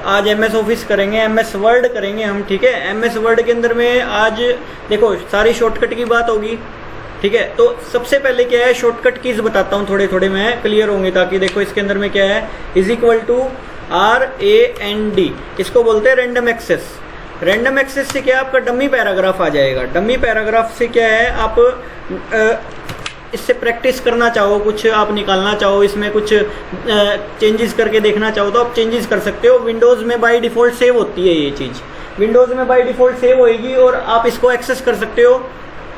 आज MS office करेंगे, MS word करेंगे हम, ठीक है। एमएस वर्ड के अंदर में आज देखो सारी शॉर्टकट की बात होगी, ठीक है। तो सबसे पहले क्या है, शॉर्टकट कीज बताता हूँ, थोड़े थोड़े मैं क्लियर होंगे, ताकि देखो इसके अंदर में क्या है, इज इक्वल टू RAND, इसको बोलते हैं रैंडम एक्सेस। रैंडम एक्सेस से क्या आपका डमी पैराग्राफ आ जाएगा। डमी पैराग्राफ से क्या है, आप इससे प्रैक्टिस करना चाहो, कुछ आप निकालना चाहो, इसमें कुछ चेंजेस करके देखना चाहो तो आप चेंजेस कर सकते हो। विंडोज़ में बाय डिफ़ॉल्ट सेव होती है ये चीज़, विंडोज़ में बाय डिफ़ॉल्ट सेव होएगी और आप इसको एक्सेस कर सकते हो।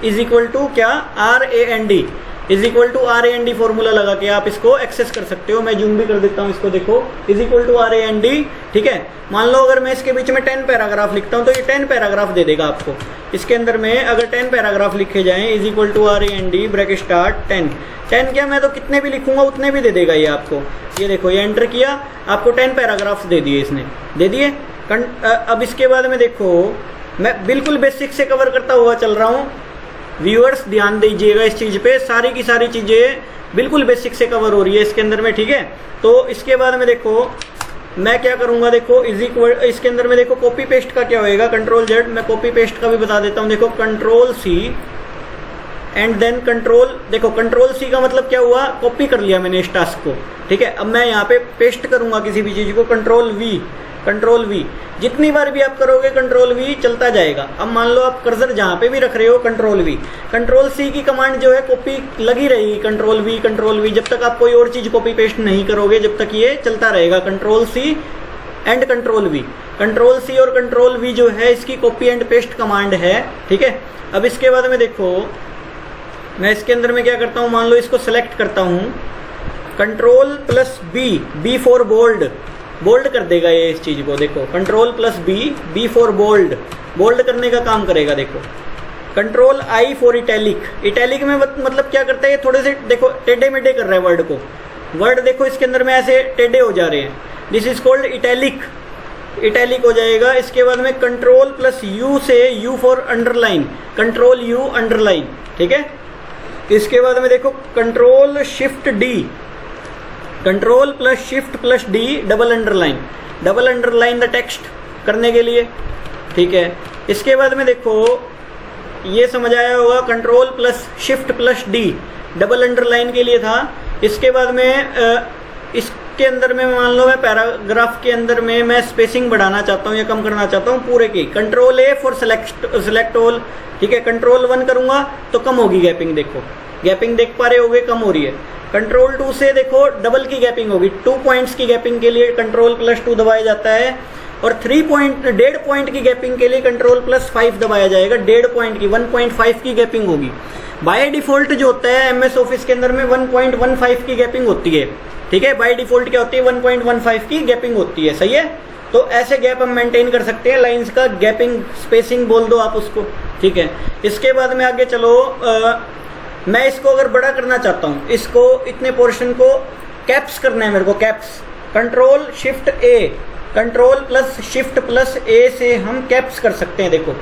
इज इक्वल टू क्या, RAND, is equal to RAND formula लगा के आप इसको एक्सेस कर सकते हो। मैं जूम भी कर देता हूँ इसको, देखो इज इक्वल टू RAND, ठीक है। मान लो अगर मैं इसके बीच में 10 पैराग्राफ लिखता हूँ तो ये 10 पैराग्राफ दे देगा आपको। इसके अंदर में अगर 10 पैराग्राफ लिखे जाएं, is equal to RAND bracket start 10 क्या, मैं तो कितने भी लिखूंगा उतने भी दे देगा ये आपको। ये देखो ये एंटर किया, आपको 10 पैराग्राफ्स दे दिए, इसने दे दिए। अब इसके बाद में देखो मैं बिल्कुल बेसिक से कवर करता हुआ चल रहा हूँ। व्यूअर्स ध्यान दीजिएगा इस चीज़ पे, सारी की सारी चीज़ें बिल्कुल बेसिक से कवर हो रही है इसके अंदर में, ठीक है। तो इसके बाद में देखो मैं क्या करूंगा, देखो इज इक्वल, इसके अंदर में देखो कॉपी पेस्ट का क्या होएगा, कंट्रोल Z, मैं कॉपी पेस्ट का भी बता देता हूँ। देखो control C and then control, देखो कंट्रोल C का मतलब क्या हुआ, कॉपी कर लिया मैंने इस टास्क को, ठीक है। अब मैं यहाँ पे पेस्ट करूंगा किसी भी चीज़ को, कंट्रोल V, जितनी बार भी आप करोगे कंट्रोल V चलता जाएगा। अब मान लो आप कर्सर जहाँ पे भी रख रहे हो कंट्रोल V, कंट्रोल C की कमांड जो है कॉपी लगी रहेगी, कंट्रोल V, जब तक आप कोई और चीज़ कॉपी पेस्ट नहीं करोगे जब तक ये चलता रहेगा। Control C and control C और कंट्रोल V जो है इसकी कॉपी एंड पेस्ट कमांड है, ठीक है। अब इसके बाद में देखो मैं इसके अंदर में क्या करता हूँ, मान लो इसको सेलेक्ट करता हूँ, control plus B for bold कर देगा ये इस चीज़ को। देखो control plus B for bold करने का काम करेगा। देखो कंट्रोल I फॉर इटैलिक में मतलब क्या करता है, ये थोड़े से देखो टेढ़े मेढ़े कर रहा है वर्ड को, वर्ड देखो इसके अंदर में ऐसे टेढ़े हो जा रहे हैं, दिस इज कॉल्ड इटैलिक हो जाएगा। इसके बाद में कंट्रोल प्लस U से U for underline, control U underline, ठीक है। इसके बाद में देखो control shift plus D double underline the text करने के लिए, ठीक है। इसके बाद में देखो ये समझ आया होगा, control plus shift plus D double underline के लिए था। इसके बाद में इसके अंदर में मान लो मैं पैराग्राफ के अंदर में मैं स्पेसिंग बढ़ाना चाहता हूँ या कम करना चाहता हूँ पूरे की, control A for select all, ठीक है। कंट्रोल 1 करूँगा तो कम होगी गैपिंग, देखो गैपिंग देख पा रहे होगे, कम हो रही है। कंट्रोल 2 से देखो डबल की गैपिंग होगी, 2 पॉइंट्स की गैपिंग के लिए कंट्रोल प्लस 2 दबाया जाता है, और 1.5 पॉइंट की गैपिंग के लिए कंट्रोल प्लस 5 दबाया जाएगा। 1.5 पॉइंट की 1.5 की गैपिंग होगी। बाय डिफॉल्ट जो होता है एमएस ऑफिस के अंदर में 1.15 की गैपिंग होती है, ठीक है। बाय डिफॉल्ट क्या होती है, 1.15 की गैपिंग होती है, सही है। तो ऐसे गैप हम मेंटेन कर सकते हैं, लाइंस का गैपिंग स्पेसिंग बोल दो आप उसको, ठीक है। इसके बाद में आगे चलो, मैं इसको अगर बड़ा करना चाहता हूँ, इसको इतने पोर्शन को कैप्स करना है मेरे को, caps, control shift plus A से हम कैप्स कर सकते हैं, देखो।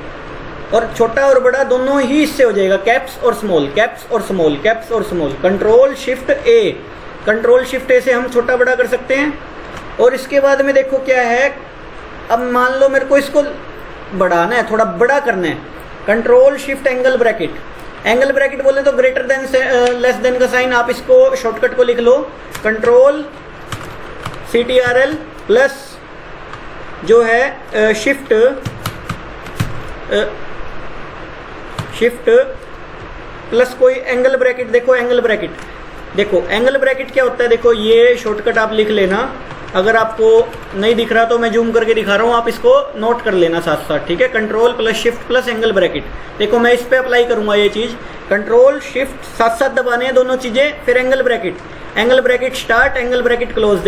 और छोटा और बड़ा दोनों ही इससे हो जाएगा, कैप्स और स्मॉल। कंट्रोल शिफ्ट A से हम छोटा बड़ा कर सकते हैं। और इसके बाद में देखो क्या है, अब मान लो मेरे को इसको बढ़ाना है, थोड़ा बड़ा करना है, कंट्रोल शिफ्ट एंगल ब्रैकेट बोले तो ग्रेटर देन लेस देन का साइन, आप इसको शॉर्टकट को लिख लो, कंट्रोल CTRL प्लस जो है शिफ्ट प्लस कोई एंगल ब्रैकेट। देखो एंगल ब्रैकेट क्या होता है, देखो ये शॉर्टकट आप लिख लेना, अगर आपको नहीं दिख रहा तो मैं जूम करके दिखा रहा हूँ, आप इसको नोट कर लेना साथ साथ, ठीक है। Control plus shift plus angle bracket, देखो मैं इस पे अप्लाई करूंगा ये चीज़, कंट्रोल शिफ्ट साथ साथ दबाने हैं दोनों चीज़ें, फिर angle bracket start, angle bracket close.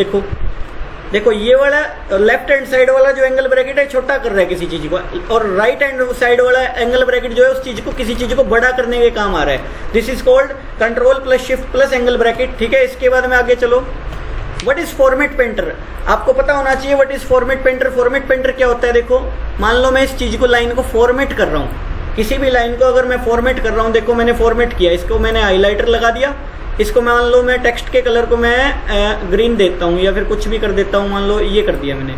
देखो ये वाला लेफ्ट हैंड साइड वाला जो एंगल ब्रैकेट है छोटा कर रहा है किसी चीज़ को, और राइट हैंड साइड वाला एंगल ब्रैकेट जो है उस चीज़ को किसी चीज़ को बड़ा करने के काम आ रहा है। This is called control plus shift plus angle bracket, ठीक है। इसके बाद में आगे चलो, व्हाट इज फॉर्मेट पेंटर, आपको पता होना चाहिए what is format painter. Format painter क्या होता है, देखो मान लो मैं इस चीज़ को, लाइन को फॉर्मेट कर रहा हूँ, किसी भी लाइन को अगर मैं फॉर्मेट कर रहा हूँ, देखो मैंने फॉर्मेट किया, इसको मैंने हाईलाइटर लगा दिया, इसको मान लो मैं टेक्स्ट के कलर को मैं ग्रीन देता हूँ या फिर कुछ भी कर देता हूँ। मान लो ये कर दिया मैंने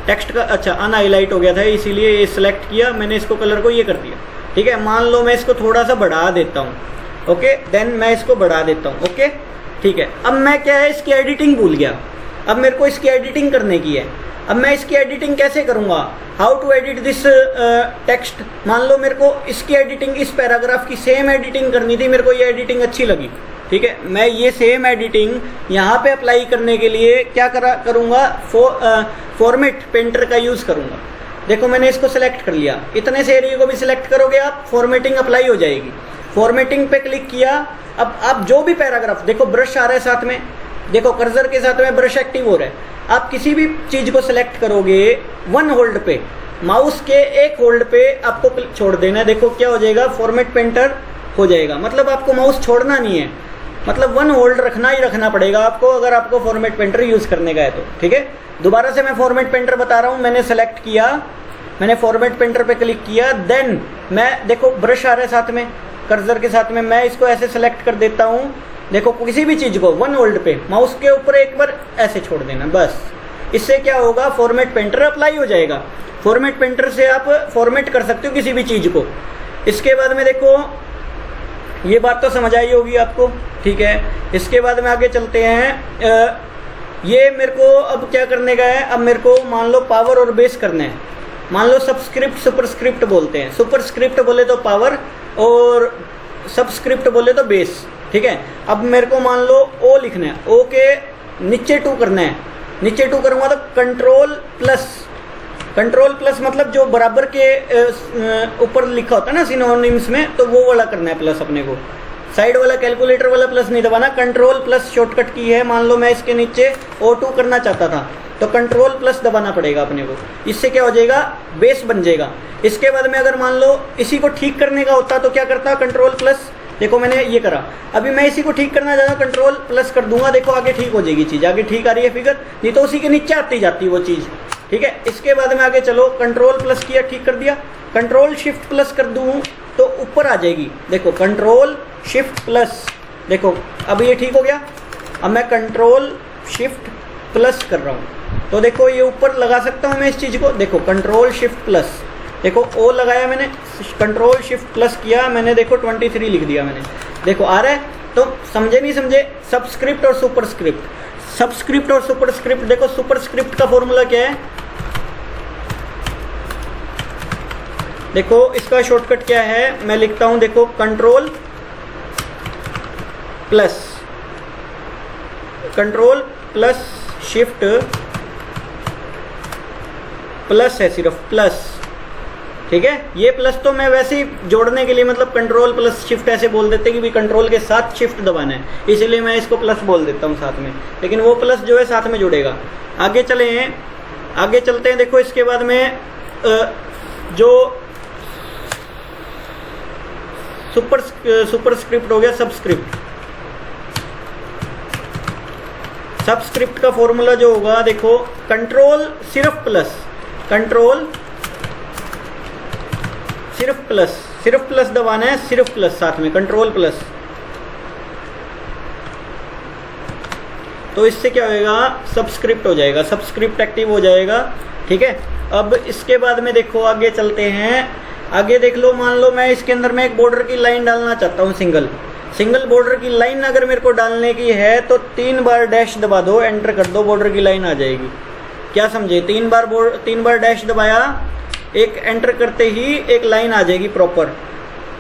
टेक्स्ट का, अच्छा अनहाईलाइट हो गया था इसीलिए ये सिलेक्ट किया मैंने, इसको कलर को ये कर दिया, ठीक है। मान लो मैं इसको थोड़ा सा बढ़ा देता हूँ, ओके, देन मैं इसको बढ़ा देता हूँ, ओके, ठीक है। अब मैं क्या है इसकी एडिटिंग भूल गया, अब मेरे को इसकी एडिटिंग करने की है। अब मैं इसकी एडिटिंग कैसे करूँगा, how to edit this text. मान लो मेरे को इसकी एडिटिंग, इस पैराग्राफ की सेम एडिटिंग करनी थी, मेरे को ये एडिटिंग अच्छी लगी, ठीक है। मैं ये सेम एडिटिंग यहाँ पे अप्लाई करने के लिए क्या करूँगा, फॉर्मेट पेंटर का यूज़ करूँगा। देखो मैंने इसको सिलेक्ट कर लिया, इतने से एरिया को भी सिलेक्ट करोगे आप, फॉर्मेटिंग अप्लाई हो जाएगी। फॉर्मेटिंग पे क्लिक किया, अब आप जो भी पैराग्राफ, देखो ब्रश आ रहा है साथ में, देखो कर्सर के साथ में ब्रश एक्टिव हो रहा है। आप किसी भी चीज़ को सिलेक्ट करोगे वन होल्ड पे, माउस के एक होल्ड पे आपको छोड़ देना है, देखो क्या हो जाएगा, फॉर्मेट पेंटर हो जाएगा। मतलब आपको माउस छोड़ना नहीं है, मतलब वन होल्ड रखना ही रखना पड़ेगा आपको, अगर आपको फॉर्मेट पेंटर यूज़ करने का है तो, ठीक है। दोबारा से मैं फॉर्मेट पेंटर बता रहा हूँ, मैंने सेलेक्ट किया, मैंने फॉर्मेट पेंटर पे क्लिक किया, देन मैं देखो ब्रश आ रहा है साथ में कर्सर के साथ में, मैं इसको ऐसे सेलेक्ट कर देता हूँ। देखो किसी भी चीज़ को वन होल्ड पे माउस के ऊपर एक बार ऐसे छोड़ देना, बस। इससे क्या होगा, फॉर्मेट पेंटर अप्लाई हो जाएगा। फॉर्मेट पेंटर से आप फॉर्मेट कर सकते हो किसी भी चीज़ को। इसके बाद में देखो ये बात तो समझ आई होगी आपको, ठीक है। इसके बाद में आगे चलते हैं। ये मेरे को अब क्या करने का है, अब मेरे को मान लो पावर और बेस करना है। मान लो सबस्क्रिप्ट सुपरस्क्रिप्ट बोलते हैं, सुपरस्क्रिप्ट बोले तो पावर और सबस्क्रिप्ट बोले तो बेस, ठीक है। अब मेरे को मान लो ओ लिखना है, ओ के नीचे 2 करना है, नीचे 2 करूँगा तो कंट्रोल प्लस मतलब जो बराबर के ऊपर लिखा होता है ना सिनोनिम्स में, तो वो वाला करना है प्लस अपने को। साइड वाला कैलकुलेटर वाला प्लस नहीं दबाना, कंट्रोल प्लस शॉर्टकट की है। मान लो मैं इसके नीचे O2 करना चाहता था तो कंट्रोल प्लस दबाना पड़ेगा अपने को, इससे क्या हो जाएगा, बेस बन जाएगा। इसके बाद में अगर मान लो इसी को ठीक करने का होता तो क्या करता, कंट्रोल प्लस, देखो मैंने ये करा, अभी मैं इसी को ठीक करना चाहता हूँ, कंट्रोल प्लस कर दूंगा, देखो आगे ठीक हो जाएगी चीज़, आगे ठीक आ रही है फिगर, नहीं तो उसी के नीचे आती जाती वो चीज़, ठीक है। इसके बाद में आगे चलो, कंट्रोल प्लस किया, ठीक कर दिया, कंट्रोल शिफ्ट प्लस कर दूँ तो ऊपर आ जाएगी, देखो कंट्रोल शिफ्ट प्लस, देखो अब ये ठीक हो गया। अब मैं कंट्रोल शिफ्ट प्लस कर रहा हूँ तो देखो ये ऊपर लगा सकता हूँ मैं इस चीज़ को, देखो कंट्रोल शिफ्ट प्लस, देखो ओ लगाया मैंने, कंट्रोल शिफ्ट प्लस किया मैंने, देखो 23 लिख दिया मैंने, देखो आ रहा है। तो समझे नहीं समझे, सबस्क्रिप्ट और सुपरस्क्रिप्ट, सबस्क्रिप्ट और सुपरस्क्रिप्ट। देखो सुपरस्क्रिप्ट का फॉर्मूला क्या है, देखो इसका शॉर्टकट क्या है, मैं लिखता हूं, देखो कंट्रोल प्लस शिफ्ट प्लस है, सिर्फ प्लस, ठीक है। ये प्लस तो मैं वैसे ही जोड़ने के लिए, मतलब कंट्रोल प्लस शिफ्ट ऐसे बोल देते कि भी कंट्रोल के साथ शिफ्ट दबाना है, इसलिए मैं इसको प्लस बोल देता हूँ साथ में, लेकिन वो प्लस जो है साथ में जुड़ेगा। आगे चलते हैं। देखो इसके बाद में जो सुपरस्क्रिप्ट हो गया, सबस्क्रिप्ट का फॉर्मूला जो होगा, देखो कंट्रोल सिर्फ प्लस दबाना है, सिर्फ प्लस साथ में कंट्रोल प्लस, तो इससे क्या होएगा, सबस्क्रिप्ट हो जाएगा, सबस्क्रिप्ट एक्टिव हो जाएगा, ठीक है। अब इसके बाद में देखो आगे चलते हैं। आगे देख लो, मान लो मैं इसके अंदर में एक बॉर्डर की लाइन डालना चाहता हूँ, सिंगल बॉर्डर की लाइन अगर मेरे को डालने की है तो 3 बार डैश दबा दो, एंटर कर दो, बॉर्डर की लाइन आ जाएगी। क्या समझे, 3 बार डैश दबाया, एक एंटर करते ही एक लाइन आ जाएगी प्रॉपर।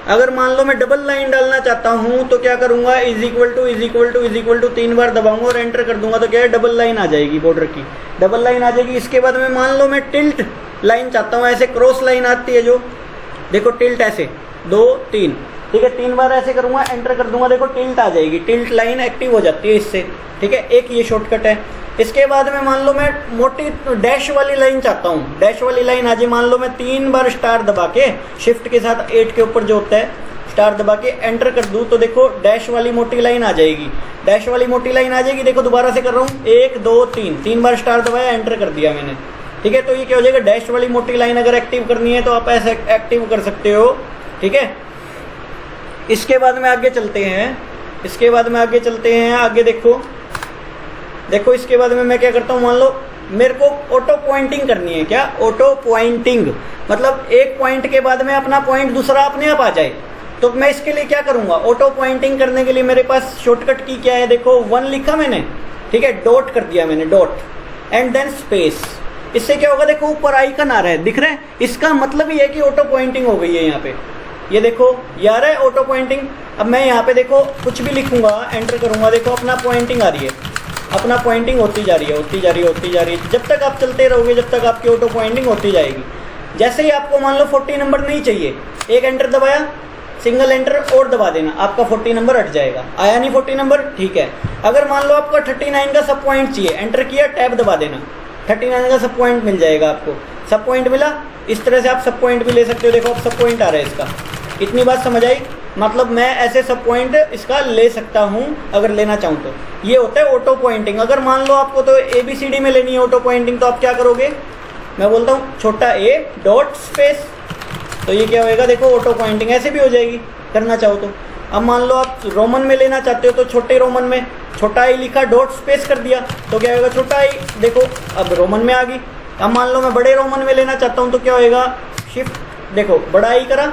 अगर मान लो मैं डबल लाइन डालना चाहता हूँ तो क्या करूँगा, इज इक्वल टू 3 बार दबाऊंगा और एंटर कर दूंगा तो क्या है, डबल लाइन आ जाएगी, बॉर्डर की डबल लाइन आ जाएगी। इसके बाद में मान लो मैं टिल्ट लाइन चाहता हूँ, ऐसे क्रॉस लाइन आती है जो, देखो टिल्ट ऐसे 2 3, ठीक है, 3 बार ऐसे करूँगा, एंटर कर दूंगा, देखो टिल्ट आ जाएगी, टिल्ट लाइन एक्टिव हो जाती है इससे, ठीक है। एक ये शॉर्टकट है। इसके बाद में मान लो मैं मोटी डैश वाली लाइन चाहता हूँ, डैश वाली लाइन आ जाए, मान लो मैं 3 बार स्टार दबा के, शिफ्ट के साथ 8 के ऊपर जो होता है, स्टार दबा के एंटर कर दूँ तो देखो डैश वाली मोटी लाइन आ जाएगी, डैश वाली मोटी लाइन आ जाएगी। देखो दोबारा से कर रहा हूँ, 1 2 3 बार स्टार दबाया, एंटर कर दिया मैंने, ठीक है। तो ये क्या हो जाएगा, डैश वाली मोटी लाइन अगर एक्टिव करनी है तो आप ऐसे एक्टिव कर सकते हो, ठीक है। इसके बाद में आगे चलते हैं। इसके बाद में आगे चलते हैं। आगे देखो इसके बाद में मैं क्या करता हूँ, मान लो मेरे को ऑटो पॉइंटिंग करनी है। क्या ऑटो पॉइंटिंग मतलब एक पॉइंट के बाद में अपना पॉइंट दूसरा अपने आप आ जाए। तो मैं इसके लिए क्या करूंगा, ऑटो पॉइंटिंग करने के लिए मेरे पास शॉर्टकट की क्या है, देखो 1 लिखा मैंने, ठीक है, डॉट कर दिया मैंने, डॉट एंड देन स्पेस। इससे क्या होगा, देखो ऊपर आइकन आ रहा है, दिख रहा है, इसका मतलब ये है कि ऑटो पॉइंटिंग हो गई है यहाँ पे। ये देखो यार है ऑटो पॉइंटिंग। अब मैं यहाँ पे देखो कुछ भी लिखूंगा, एंटर करूंगा, देखो अपना पॉइंटिंग आ रही है, अपना पॉइंटिंग होती जा रही है, होती जा रही है, होती जा रही है। जब तक आप चलते रहोगे जब तक आपकी ऑटो पॉइंटिंग होती जाएगी। जैसे ही आपको मान लो 40 नंबर नहीं चाहिए, एक एंटर दबाया, सिंगल एंटर और दबा देना, आपका 40 नंबर हट जाएगा। आया नहीं 40 नंबर, ठीक है। अगर मान लो आपका 39 का सब पॉइंट चाहिए, एंटर किया, टैब दबा देना, 39 का सब पॉइंट मिल जाएगा आपको। सब पॉइंट मिला, इस तरह से आप सब पॉइंट भी ले सकते हो। देखो अब सब पॉइंट आ रहा है इसका। इतनी बात समझ आई, मतलब मैं ऐसे सब पॉइंट इसका ले सकता हूँ अगर लेना चाहूँ तो। ये होता है ऑटो पॉइंटिंग। अगर मान लो आपको तो ABCD में लेनी है ऑटो पॉइंटिंग, तो आप क्या करोगे, मैं बोलता हूँ छोटा a डॉट स्पेस, तो ये क्या होएगा, देखो ऑटो पॉइंटिंग ऐसे भी हो जाएगी करना चाहो तो। अब मान लो आप रोमन में लेना चाहते हो, तो छोटे रोमन में छोटा आई लिखा, डॉट स्पेस कर दिया, तो क्या होगा, छोटा आई, देखो अब रोमन में आ गई। अब मान लो मैं बड़े रोमन में लेना चाहता हूँ, तो क्या होएगा, शिफ्ट, देखो बड़ा आई करा,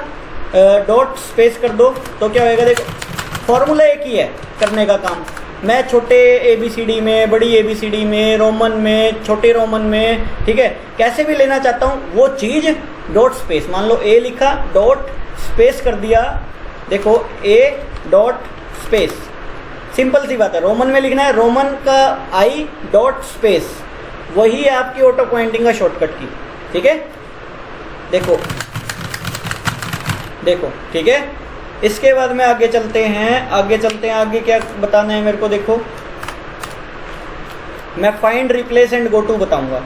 डॉट स्पेस कर दो, तो क्या होएगा, देखो फॉर्मूला एक ही है करने का काम। मैं छोटे ABCD में, बड़ी ABCD में, रोमन में, छोटे रोमन में, ठीक है, कैसे भी लेना चाहता हूँ वो चीज़, डॉट स्पेस, मान लो A लिखा, डॉट स्पेस कर दिया, देखो A डॉट स्पेस, सिंपल सी बात है। रोमन में लिखना है, रोमन का I डॉट स्पेस, वही है आपकी ऑटो पॉइंटिंग का शॉर्टकट की, ठीक है। देखो ठीक है। इसके बाद में आगे चलते हैं, आगे क्या बताना है मेरे को, देखो मैं find, replace and go to बताऊंगा।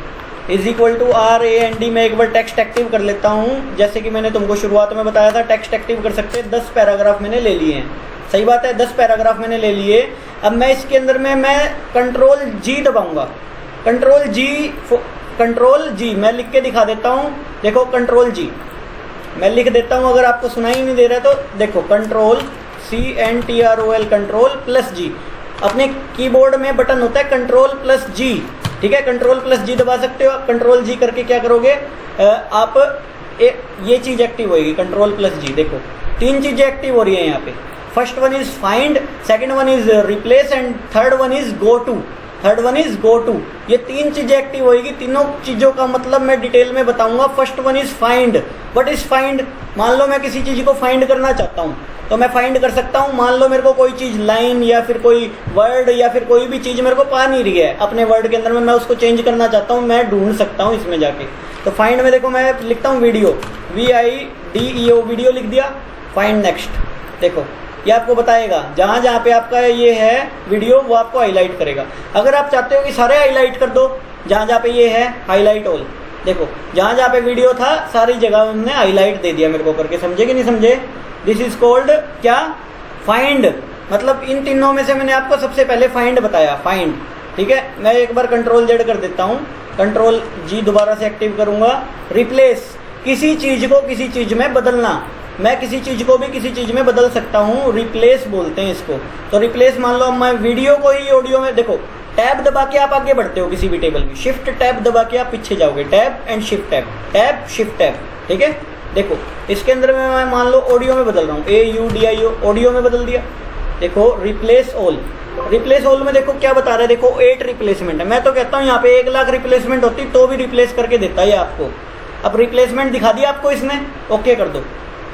=RAND में एक बार टेक्स्ट एक्टिव कर लेता हूं। जैसे कि मैंने तुमको शुरुआत में बताया था, टेक्स्ट एक्टिव कर सकते हैं। 10 पैराग्राफ मैंने ले लिए हैं, सही बात है, 10 पैराग्राफ मैंने ले लिए। अब मैं इसके अंदर में मैं Ctrl+G दबाऊंगा, Ctrl+G मैं लिख के दिखा देता हूँ। देखो Ctrl+G मैं लिख देता हूँ, अगर आपको सुनाई नहीं दे रहा है तो देखो Ctrl+G, Ctrl+G अपने कीबोर्ड में बटन होता है Ctrl+G, ठीक है, Ctrl+G दबा सकते हो। Ctrl+G करके क्या करोगे आप, ये चीज़ एक्टिव होगी, Ctrl+G। देखो 3 चीज़ें एक्टिव हो रही है यहाँ पे। First one is find, second one is replace and third one is go to. ये 3 चीजें एक्टिव होगी। तीनों चीजों का मतलब मैं डिटेल में बताऊंगा। First one is find. What is find, मान लो मैं किसी चीज को फाइंड करना चाहता हूँ तो मैं फाइंड कर सकता हूँ। मान लो मेरे को कोई चीज, लाइन या फिर कोई वर्ड या फिर कोई भी चीज मेरे को पा नहीं रही है अपने वर्ड के अंदर में, मैं उसको चेंज करना चाहता हूँ, मैं ढूंढ सकता हूँ इसमें जाके। तो फाइंड में देखो मैं लिखता हूँ वीडियो, VIDEO, वीडियो लिख दिया, फाइंड नेक्स्ट। देखो ये आपको बताएगा जहाँ जहाँ पे आपका ये है वीडियो, वो आपको हाईलाइट करेगा। अगर आप चाहते हो कि सारे हाईलाइट कर दो, जहाँ जहाँ पे ये है हाईलाइट ऑल, देखो जहाँ जहाँ पे वीडियो था सारी जगह हमने हाईलाइट दे दिया मेरे को करके। समझे कि नहीं समझे? दिस इज कॉल्ड क्या, फाइंड। मतलब इन तीनों में से मैंने आपको सबसे पहले फाइंड बताया, फाइंड, ठीक है। मैं एक बार Ctrl+Z कर देता हूँ, Ctrl+G दोबारा से एक्टिव करूँगा। रिप्लेस, किसी चीज़ को किसी चीज़ में बदलना, मैं किसी चीज़ को भी किसी चीज़ में बदल सकता हूँ, रिप्लेस बोलते हैं इसको। तो रिप्लेस, मान लो मैं वीडियो को ही ऑडियो में, देखो टैब दबा के आप आगे बढ़ते हो किसी भी टेबल में, शिफ्ट टैब दबा के आप पीछे जाओगे, tab and shift tab, tab shift tab, ठीक है। देखो इसके अंदर में मैं मान लो ऑडियो में बदल रहा हूँ, AUDIO, ऑडियो में बदल दिया। देखो रिप्लेस ऑल, रिप्लेस ऑल में देखो क्या बता रहा है, देखो 8 रिप्लेसमेंट है। मैं तो कहता हूँ यहाँ पे 1 लाख रिप्लेसमेंट होती तो भी रिप्लेस करके देता है आपको। अब रिप्लेसमेंट दिखा दिया आपको इसने, ओके कर दो।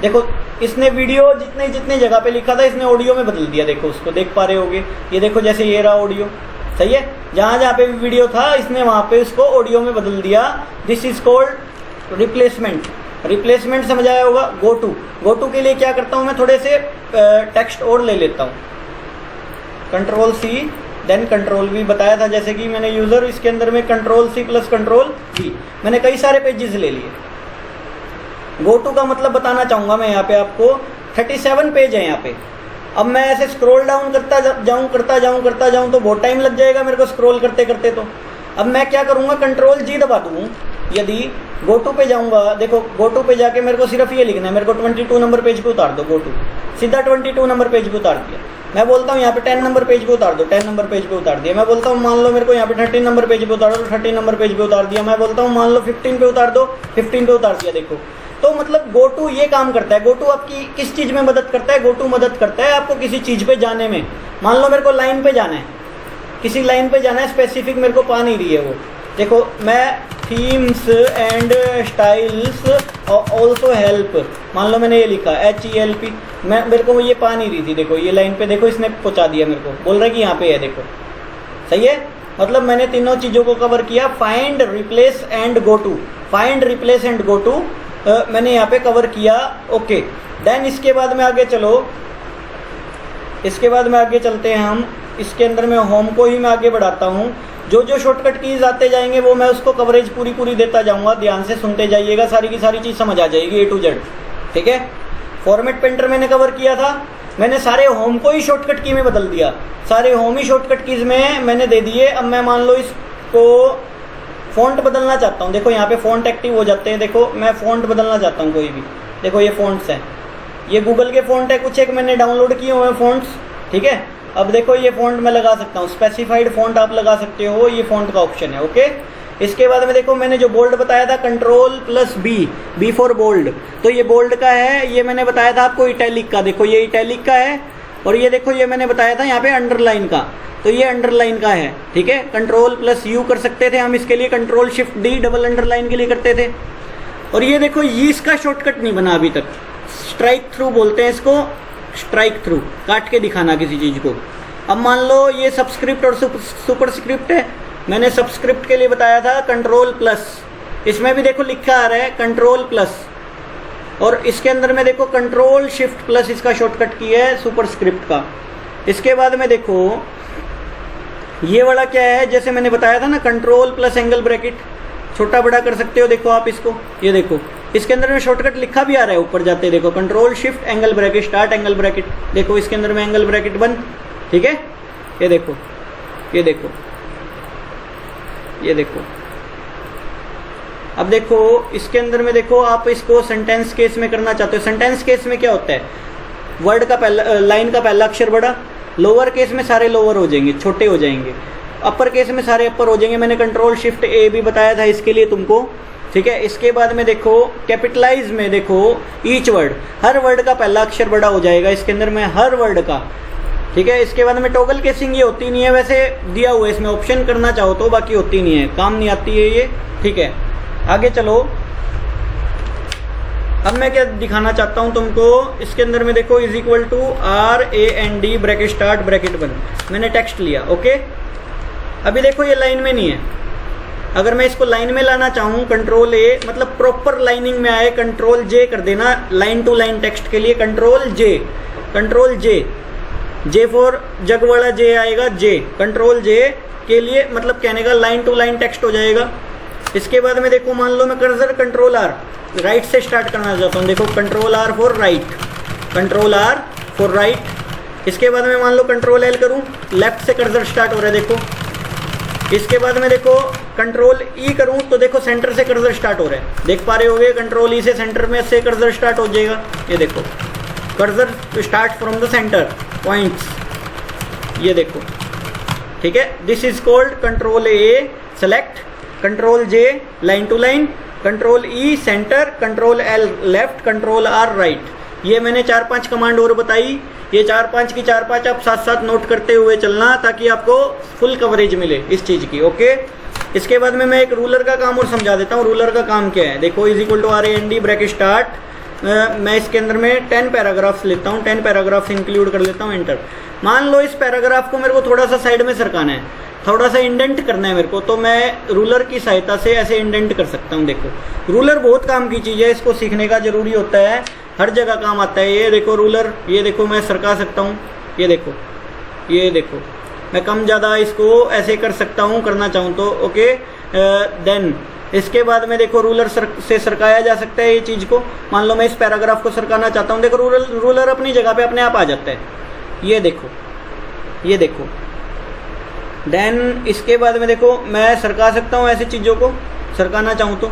देखो इसने वीडियो जितने जितने जगह पे लिखा था इसने ऑडियो में बदल दिया। देखो उसको देख पा रहे होगे, ये देखो जैसे ये रहा ऑडियो, सही है। जहाँ जहाँ पे भी वीडियो था इसने वहाँ पे उसको ऑडियो में बदल दिया। This is called replacement. Replacement समझ आया होगा। गो टू के लिए क्या करता हूँ मैं, थोड़े से टेक्स्ट और ले लेता हूँ, Ctrl+C देन Ctrl+V बताया था जैसे कि मैंने यूज़र, इसके अंदर में Ctrl+C + Ctrl+V, मैंने कई सारे पेजेस ले लिए। गो टू का मतलब बताना चाहूँगा मैं यहाँ पे आपको, 37 पेज है यहाँ पे। अब मैं ऐसे स्क्रॉल डाउन करता जाऊँ तो बहुत टाइम लग जाएगा मेरे को स्क्रॉल करते करते। तो अब मैं क्या करूँगा, Ctrl+G दबा दूँ। यदि गो टू पे जाऊँगा, देखो गो टू पे जाके मेरे को सिर्फ ये लिखना है, मेरे को 22 नंबर पेज पे उतार दो, गो टू, सीधा 22 नंबर पेज पे उतार दिया। मैं बोलता हूँ यहाँ पे 10 नंबर पेज पे उतार दो, 10 नंबर पेज पे उतार दिया। मैं बोलता हूँ मान लो मेरे को यहाँ पे 13 नंबर पेज पे उतार दो, 13 नंबर पेज पे उतार दिया। मैं बोलता हूँ मान लो 15 पे उतार दो, 15 पे उतार दिया। देखो तो मतलब गो टू ये काम करता है। गो टू आपकी किस चीज़ में मदद करता है? गो टू मदद करता है आपको किसी चीज़ पे जाने में। मान लो मेरे को लाइन पे जाना है, किसी लाइन पे जाना है, स्पेसिफिक मेरे को पा नहीं रही है वो। देखो मैं themes and styles also help, मान लो मैंने ये लिखा HELP, मैं मेरे को ये पा नहीं रही थी। देखो ये लाइन पे देखो इसने पहुंचा दिया मेरे को, बोल रहा है कि यहाँ पे है। देखो सही है, मतलब मैंने तीनों चीज़ों को कवर किया। Find, replace and go to, find, replace and go to मैंने यहाँ पे कवर किया। ओके देन इसके बाद में आगे चलो, इसके बाद में आगे चलते हैं हम। इसके अंदर में होम को ही मैं आगे बढ़ाता हूँ। जो जो शॉर्टकट कीज आते जाएंगे वो मैं उसको कवरेज पूरी पूरी देता जाऊँगा। ध्यान से सुनते जाइएगा, सारी की सारी चीज़ समझ आ जाएगी A to Z। ठीक है, फॉर्मेट पेंटर मैंने कवर किया था, मैंने सारे होम को ही शॉर्टकट की में बदल दिया। सारे होम ही शॉर्टकट कीज में मैंने दे दिए। अब मैं मान लो इसको फ़ॉन्ट बदलना चाहता हूँ। देखो यहाँ पे फ़ॉन्ट एक्टिव हो जाते हैं। देखो मैं फ़ॉन्ट बदलना चाहता हूँ कोई भी। देखो ये फ़ॉन्ट्स हैं, ये गूगल के फ़ॉन्ट है, कुछ एक मैंने डाउनलोड किए हुए हैं फ़ॉन्ट्स। ठीक है, अब देखो ये फ़ॉन्ट मैं लगा सकता हूँ, स्पेसिफाइड फ़ॉन्ट आप लगा सकते हो, ये फ़ॉन्ट का ऑप्शन है। ओके, इसके बाद में देखो मैंने जो बोल्ड बताया था Ctrl+B, B फॉर बोल्ड, तो ये बोल्ड का है। ये मैंने बताया था आपको इटैलिक का, देखो ये इटैलिक का है। और ये देखो ये मैंने बताया था यहाँ पे अंडरलाइन का, तो ये अंडरलाइन का है। ठीक है, Ctrl+U कर सकते थे हम इसके लिए, Ctrl+Shift+D डबल अंडरलाइन के लिए करते थे। और ये देखो ये इसका शॉर्टकट नहीं बना अभी तक, स्ट्राइक थ्रू बोलते हैं इसको, स्ट्राइक थ्रू, काट के दिखाना किसी चीज़ को। अब मान लो ये सबस्क्रिप्ट और सुपरस्क्रिप्ट है, मैंने सबस्क्रिप्ट के लिए बताया था Ctrl+, इसमें भी देखो लिखा आ रहा है Ctrl+, और इसके अंदर में देखो Ctrl+Shift+, इसका शॉर्टकट की है सुपरस्क्रिप्ट का। इसके बाद में देखो ये वाला क्या है, जैसे मैंने बताया था ना Ctrl+ एंगल ब्रैकेट, छोटा बड़ा कर सकते हो। देखो आप इसको, ये देखो इसके अंदर में शॉर्टकट लिखा भी आ रहा है ऊपर जाते, देखो Ctrl+Shift angle bracket, start angle bracket. देखो इसके अंदर में एंगल ब्रैकेट बंद। ठीक है, ये देखो, ये देखो, ये देखो। अब देखो इसके अंदर में देखो आप इसको सेंटेंस केस में करना चाहते हो। सेंटेंस केस में क्या होता है, वर्ड का पहला, लाइन का पहला अक्षर बड़ा, लोअर केस में सारे लोअर हो जाएंगे, छोटे हो जाएंगे, अपर केस में सारे अपर हो जाएंगे। मैंने Ctrl+Shift+A भी बताया था इसके लिए तुमको। ठीक है, इसके बाद में देखो कैपिटलाइज में देखो ईच वर्ड, हर वर्ड का पहला अक्षर बड़ा हो जाएगा इसके अंदर में, हर वर्ड का। ठीक है, इसके बाद में टॉगल केसिंग ये होती नहीं है, वैसे दिया हुआ है इसमें ऑप्शन करना चाहो तो, बाकी होती नहीं है, काम नहीं आती है ये। ठीक है, आगे चलो। अब मैं क्या दिखाना चाहता हूँ तुमको, इसके अंदर में देखो =RAND ब्रैकेट स्टार्ट ब्रैकेट बंद, मैंने टेक्स्ट लिया। ओके, अभी देखो ये लाइन में नहीं है, अगर मैं इसको लाइन में लाना चाहूँ Ctrl+A, मतलब प्रॉपर लाइनिंग में आए, Ctrl+J कर देना लाइन टू लाइन टेक्स्ट के लिए, Ctrl+J, J फॉर जग वाला J आएगा, J, Ctrl+J के लिए मतलब कहने का लाइन टू लाइन टेक्स्ट हो जाएगा। इसके बाद में देखो मान लो मैं कर्सर Ctrl+R राइट से स्टार्ट करना चाहता हूँ। देखो Ctrl+R for right, Ctrl+R for right. इसके बाद में मान लो Ctrl+L करूँ, लेफ्ट से कर्सर स्टार्ट हो रहा है। देखो इसके बाद में देखो Ctrl+E करूँ तो देखो सेंटर से कर्सर स्टार्ट हो रहा है, देख पा रहे होगे। Ctrl+E से सेंटर में से कर्सर स्टार्ट हो जाएगा, ये देखो cursor start from the centre points, ये देखो। ठीक है, this is called Ctrl+A select, Ctrl+J line to line, Ctrl+E centre, Ctrl+L left, Ctrl+R right. ये मैंने 4-5 कमांड और बताई, ये 4-5 की 4-5 आप साथ साथ नोट करते हुए चलना ताकि आपको फुल कवरेज मिले इस चीज़ की। ओके, इसके बाद में मैं एक रूलर का काम और समझा देता हूँ। रूलर का काम क्या है, देखो =RAND ब्रैकेट स्टार्ट, मैं इसके अंदर में 10 पैराग्राफ्स लेता हूँ, 10 पैराग्राफ्स इंक्लूड कर लेता हूँ, एंटर। मान लो इस पैराग्राफ को मेरे को थोड़ा सा साइड में सरकाना है, थोड़ा सा इंडेंट करना है मेरे को, तो मैं रूलर की सहायता से ऐसे इंडेंट कर सकता हूँ। देखो रूलर बहुत काम की चीज़ है, इसको सीखने का जरूरी होता है, हर जगह काम आता है। ये देखो रूलर, ये देखो मैं सरका सकता हूँ, ये देखो, ये देखो मैं कम ज़्यादा इसको ऐसे कर सकता हूँ करना चाहूँ तो। ओके, देन इसके बाद में देखो रूलर से सरकाया जा सकता है ये चीज़ को। मान लो मैं इस पैराग्राफ को सरकाना चाहता हूँ, देखो रूलर अपनी जगह पे अपने आप आ जाता है, ये देखो, ये देखो। देन इसके बाद में देखो मैं सरका सकता हूँ ऐसी चीज़ों को, सरकाना चाहूँ तो।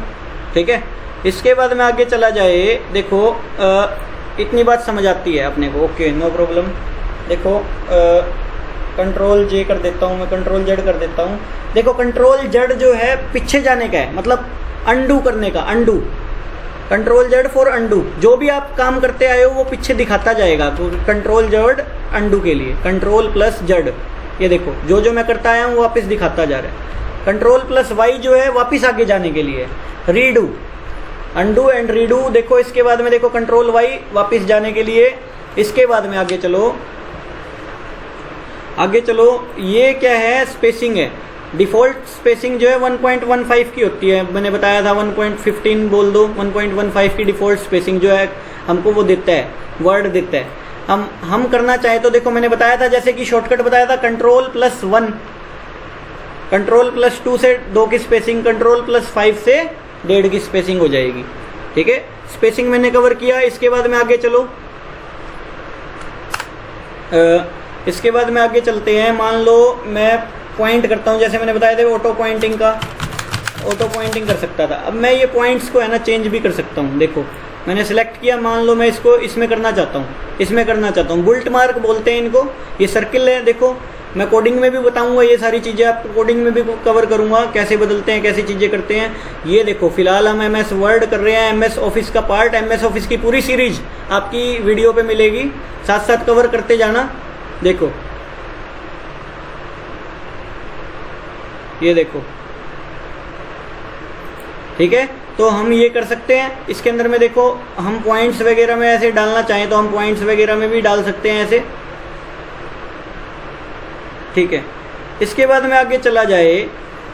ठीक है, इसके बाद में आगे चला जाए, देखो इतनी बात समझ आती है अपने को। Okay, no problem. देखो कंट्रोल जे कर देता हूँ मैं, कंट्रोल जेड कर देता हूँ। देखो कंट्रोल जेड जो है पीछे जाने का है, मतलब अंडू करने का, undo, control Z for undo. जो भी आप काम करते आए हो वो पीछे दिखाता जाएगा, तो कंट्रोल जेड अंडू के लिए, कंट्रोल प्लस जेड, ये देखो जो जो मैं करता आया हूँ वापस दिखाता जा रहा है। कंट्रोल प्लस वाई जो है वापस आगे जाने के लिए, रीडू, अंडू एंड रीडू। देखो इसके बाद में देखो कंट्रोल वाई वापस जाने के लिए। इसके बाद में आगे चलो, आगे चलो, ये क्या है, स्पेसिंग है। डिफ़ॉल्ट स्पेसिंग जो है 1.15 की होती है, मैंने बताया था 1.15 बोल दो, 1.15 की डिफ़ॉल्ट स्पेसिंग जो है हमको वो देता है, वर्ड देता है। हम करना चाहें तो देखो मैंने बताया था, जैसे कि शॉर्टकट बताया था कंट्रोल प्लस 1, कंट्रोल प्लस 2 से 2 की स्पेसिंग, कंट्रोल प्लस 5 से 1.5 की स्पेसिंग हो जाएगी। ठीक है, स्पेसिंग मैंने कवर किया। इसके बाद में आगे चलो, इसके बाद में आगे चलते हैं। मान लो मैं पॉइंट करता हूँ, जैसे मैंने बताया था ऑटो पॉइंटिंग का, ऑटो पॉइंटिंग कर सकता था। अब मैं ये पॉइंट्स को है ना चेंज भी कर सकता हूँ। देखो मैंने सेलेक्ट किया, मान लो मैं इसको इसमें करना चाहता हूँ, इसमें करना चाहता हूँ, बुल्ट मार्क बोलते हैं इनको। ये सर्किल है, देखो मैं कोडिंग में भी बताऊंगा ये सारी चीज़ें, आपको कोडिंग में भी कवर करूंगा कैसे बदलते हैं, कैसी चीज़ें करते हैं। ये देखो फिलहाल हम MS वर्ड कर रहे हैं, MS ऑफिस का पार्ट, MS ऑफिस की पूरी सीरीज आपकी वीडियो पे मिलेगी, साथ साथ कवर करते जाना। देखो ये देखो, ठीक है, तो हम ये कर सकते हैं। इसके अंदर में देखो हम पॉइंट्स वगैरह में ऐसे डालना चाहें तो हम पॉइंट्स वगैरह में भी डाल सकते हैं ऐसे, ठीक है। इसके बाद में आगे चला जाए,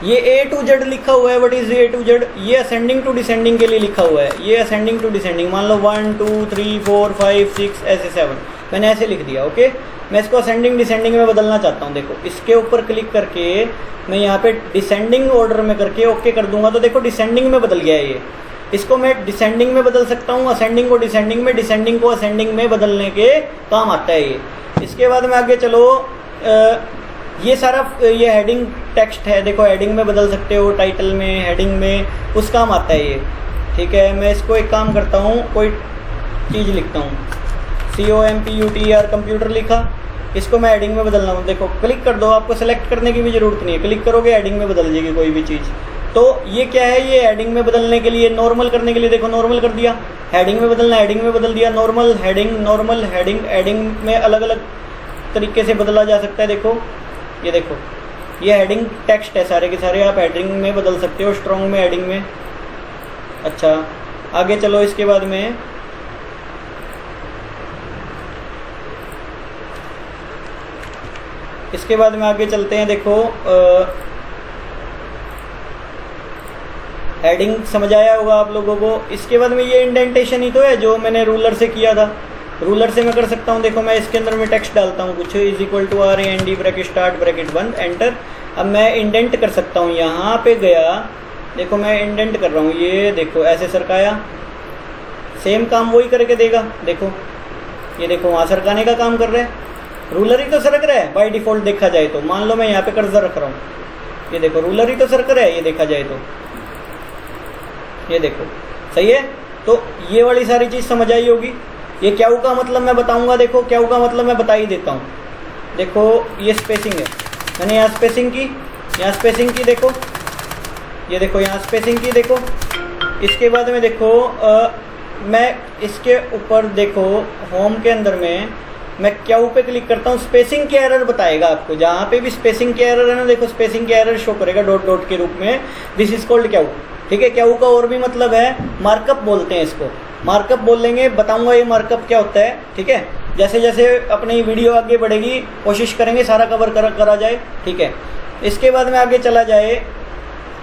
ये A to Z लिखा हुआ है, what is A to Z, ये असेंडिंग टू डिसेंडिंग के लिए लिखा हुआ है, ये असेंडिंग टू डिसेंडिंग। मान लो 1 2 3 4 5 6 ऐसे 7 मैंने ऐसे लिख दिया, ओके। मैं इसको असेंडिंग डिसेंडिंग में बदलना चाहता हूँ। देखो इसके ऊपर क्लिक करके मैं यहाँ पे डिसेंडिंग ऑर्डर में करके ओके कर दूंगा, तो देखो डिसेंडिंग में बदल गया है ये। इसको मैं डिसेंडिंग में बदल सकता हूँ, असेंडिंग को डिसेंडिंग में, डिसेंडिंग को असेंडिंग में बदलने के काम आता है ये। इसके बाद में आगे चलो, ये सारा ये हेडिंग टेक्स्ट है, देखो हेडिंग में बदल सकते हो, टाइटल में, हेडिंग में, उस काम आता है ये, ठीक है। मैं इसको एक काम करता हूँ, कोई चीज़ लिखता हूँ, COMPUTER कंप्यूटर लिखा, इसको मैं हेडिंग में बदलना हूँ। देखो क्लिक कर दो, आपको सेलेक्ट करने की भी ज़रूरत नहीं है, क्लिक करोगे हेडिंग में बदल जाएगी कोई भी चीज़। तो ये क्या है, ये हेडिंग में बदलने के लिए, नॉर्मल करने के लिए, देखो नॉर्मल कर दिया, हेडिंग में बदलना, हेडिंग में बदल दिया, normal heading, normal heading, heading में अलग अलग तरीके से बदला जा सकता है। देखो ये देखो, ये हेडिंग टेक्स्ट है सारे के सारे, आप हेडिंग में बदल सकते हो, स्ट्रॉन्ग में, हेडिंग में। अच्छा आगे चलो, इसके बाद में आगे चलते हैं। देखो हेडिंग समझ आया होगा आप लोगों को। इसके बाद में ये इंडेंटेशन ही तो है जो मैंने रूलर से किया था, रूलर से मैं कर सकता हूँ। देखो मैं इसके अंदर में टेक्स्ट डालता हूँ कुछ, =RAND ब्रैकेट स्टार्ट ब्रैकेट बंद, एंटर। अब मैं इंडेंट कर सकता हूँ, यहाँ पे गया, देखो मैं इंडेंट कर रहा हूँ, ये देखो ऐसे सरकाया, सेम काम वही करके देगा। देखो ये देखो वहाँ सरकाने का काम कर रहा है, रूलर ही तो सरक रहा है बाय डिफ़ॉल्ट देखा जाए तो। मान लो मैं यहाँ पे कर्सर रख रहा हूँ, ये देखो रूलर ही तो सरक रहा है, ये देखा जाए तो, ये देखो सही है। तो ये वाली सारी चीज़ समझ आई होगी। ये क्याऊ का मतलब मैं बताऊंगा, देखो क्याऊ का मतलब मैं बता ही देता हूँ। देखो ये स्पेसिंग है, मैंने यहाँ स्पेसिंग की, यहाँ स्पेसिंग की, देखो ये देखो यहाँ स्पेसिंग की, देखो। इसके बाद में देखो मैं इसके ऊपर देखो होम के अंदर में मैं क्याऊ पे क्लिक करता हूँ, स्पेसिंग के एरर बताएगा आपको, जहाँ पे भी स्पेसिंग के एरर है ना, देखो स्पेसिंग के एरर शो करेगा डॉट डॉट के रूप में। दिस इज कॉल्ड क्याऊ, ठीक है। क्याऊ का और भी मतलब है, मार्कअप बोलते हैं इसको, मार्कअप बोलेंगे, बताऊंगा ये मार्कअप क्या होता है, ठीक है। जैसे जैसे अपनी वीडियो आगे बढ़ेगी कोशिश करेंगे सारा कवर करा जाए, ठीक है। इसके बाद में आगे चला जाए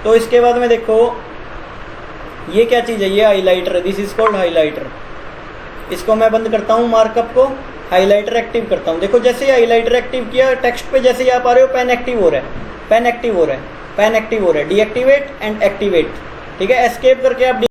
तो इसके बाद में देखो ये क्या चीज़ है, ये हाईलाइटर है, दिस इज कॉल्ड हाईलाइटर। इसको मैं बंद करता हूँ, मार्कअप को, हाईलाइटर एक्टिव करता हूँ। देखो जैसे हाईलाइटर एक्टिव किया, टेक्स्ट पे जैसे ही आप आ रहे हो पेन एक्टिव हो रहा है, पेन एक्टिव हो रहा है, पेन एक्टिव हो रहा है, डीएक्टिवेट एंड एक्टिवेट, ठीक है। एस्केप करके आप